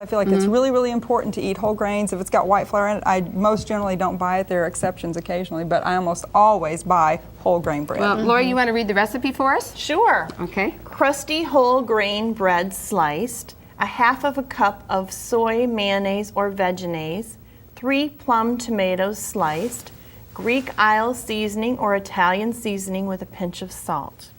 I feel like it's really, really important to eat whole grains. If it's got white flour in it, I most generally don't buy it. There are exceptions occasionally, but I almost always buy whole grain bread. Well, Lori, you want to read the recipe for us? Sure. Okay. Crusty whole grain bread sliced, a half of a cup of soy mayonnaise or veggies, 3 plum tomatoes sliced, Greek Isle seasoning or Italian seasoning with a pinch of salt.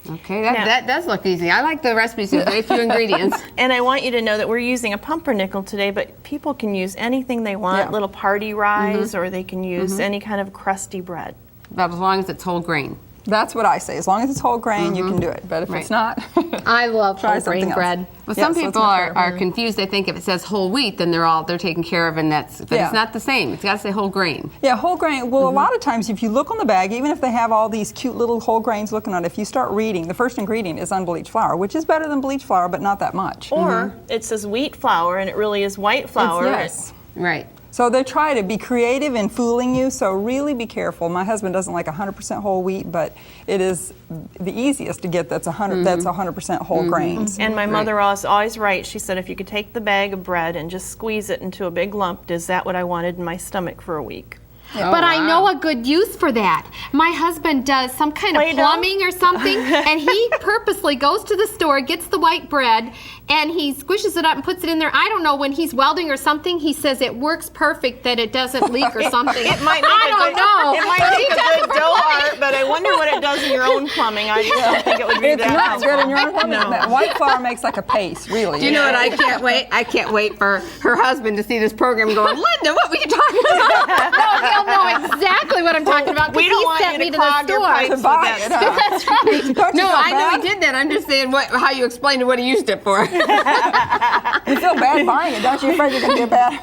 Okay, that does look easy. I like the recipes with very few ingredients. And I want you to know that we're using a pumpernickel today, but people can use anything they want, little party rise, or they can use any kind of crusty bread. But as long as it's whole grain. That's what I say. As long as it's whole grain, you can do it. But if it's not, I love try whole grain something bread. else. Well, Yes, some that's people my favorite. are confused. They think if it says whole wheat, then they're taken care of, and but it's not the same. It's got to say whole grain. Yeah, whole grain. Well, a lot of times if you look on the bag, even if they have all these cute little whole grains looking on it, if you start reading, the first ingredient is unbleached flour, which is better than bleached flour, but not that much. Or it says wheat flour, and it really is white flour. Yes. Right. So they try to be creative in fooling you, so really be careful. My husband doesn't like 100% whole wheat, but it is the easiest to get that's 100% whole grains. And my mother was always right. She said, if you could take the bag of bread and just squeeze it into a big lump, is that what I wanted in my stomach for a week? But I know a good use for that. My husband does some kind of Play-Doh? plumbing or something, and he purposely goes to the store, gets the white bread, and he squishes it up and puts it in there. I don't know, when he's welding or something, he says it works perfect, that it doesn't leak or something. It might make I don't know. It might make a good dough art, but I wonder what it does in your own plumbing. I just don't think it would be It's that not helpful. good in your own plumbing. No. White flour makes like a paste, really. Do you know what? I can't wait. I can't wait for her husband to see this program going, Linda, what were you talking about? No, he'll know exactly what I'm talking about, We because don't he want sent you me to to clog the your store. pipes To with buy that it, stuff. huh? That's right. Don't you No, feel I know bad? he did that. I'm just saying how you explained what he used it for. You feel bad buying it, don't you? Afraid you're going to get bad.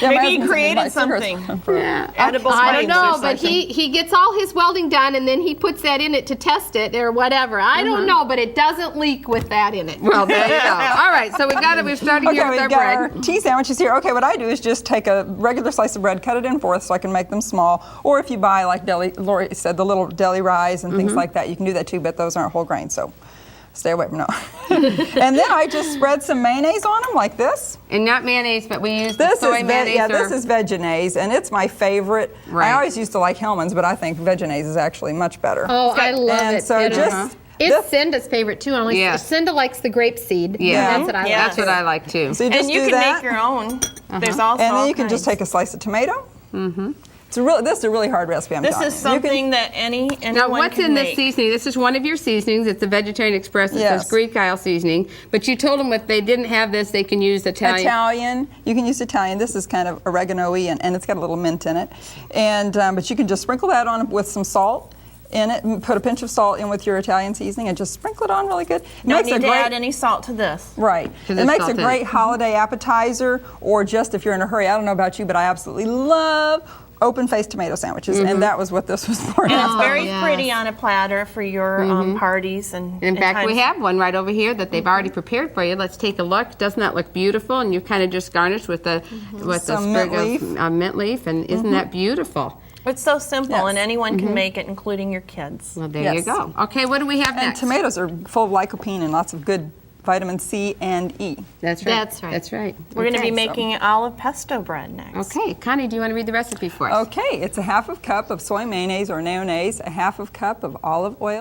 Yeah, my Maybe he husband sends me my created cigarettes something. for- Edible I don't spice or know, but something. he gets all his welding done, and then he puts that in it to test it or whatever. I don't know, but it doesn't leak with that in it. Well, there you go. All right, so we've started here Okay, with our we've got bread. our tea sandwiches here. Okay, what I do is just take a regular slice of bread, cut it in fourths so I can make them small. Or if you buy, like Lori said, the little deli rise and things like that, you can do that too, but those aren't whole grain, so stay away from those. And then I just spread some mayonnaise on them like this. And not mayonnaise, but we use the This soy is mayonnaise. this is Vegenaise, and it's my favorite. Right. I always used to like Hellman's, but I think Vegenaise is actually much better. Oh, I love and it. so It is. just It's Cinda's favorite too. Only Yes. Cinda likes the grape seed. Yeah. That's what I Yeah. like. That's what I like too. so you just And you do can that, make your own. There's also and then all you can just kinds. take a slice of tomato. This is a really hard recipe. I'm This telling is you. You can- something that anyone Now, what's can in this make. seasoning? This is one of your seasonings. It's the Vegetarian Express. It Yes. says Greek Isle Seasoning. But you told them if they didn't have this, they can use Italian. You can use Italian. This is kind of oregano-y, and it's got a little mint in it. And but you can just sprinkle that on with some salt in it, and put a pinch of salt in with your Italian seasoning, and just sprinkle it on really good. It Don't makes a need to great, add any salt to this. right. 'Cause It there's makes a salt in great it. holiday appetizer, or just if you're in a hurry. I don't know about you, but I absolutely love open-faced tomato sandwiches, and that was what this was for. And it's very yes. pretty on a platter for your parties. And In fact, we times- have one right over here that they've already prepared for you. Let's take a look. Doesn't that look beautiful? And you kind of just garnished with a Some sprig mint leaf. of mint leaf, and isn't that beautiful? It's so simple, Yes. and anyone can make it, including your kids. Well, there you Yes. go. Okay, what do we have And next? tomatoes are full of lycopene and lots of good vitamin C and E. That's right. That's right. That's right. We're going to Okay, be so- making olive pesto bread next. Okay, Connie, do you want to read the recipe for us? Okay, it's a half of cup of soy mayonnaise or mayonnaise, a half of cup of olive oil,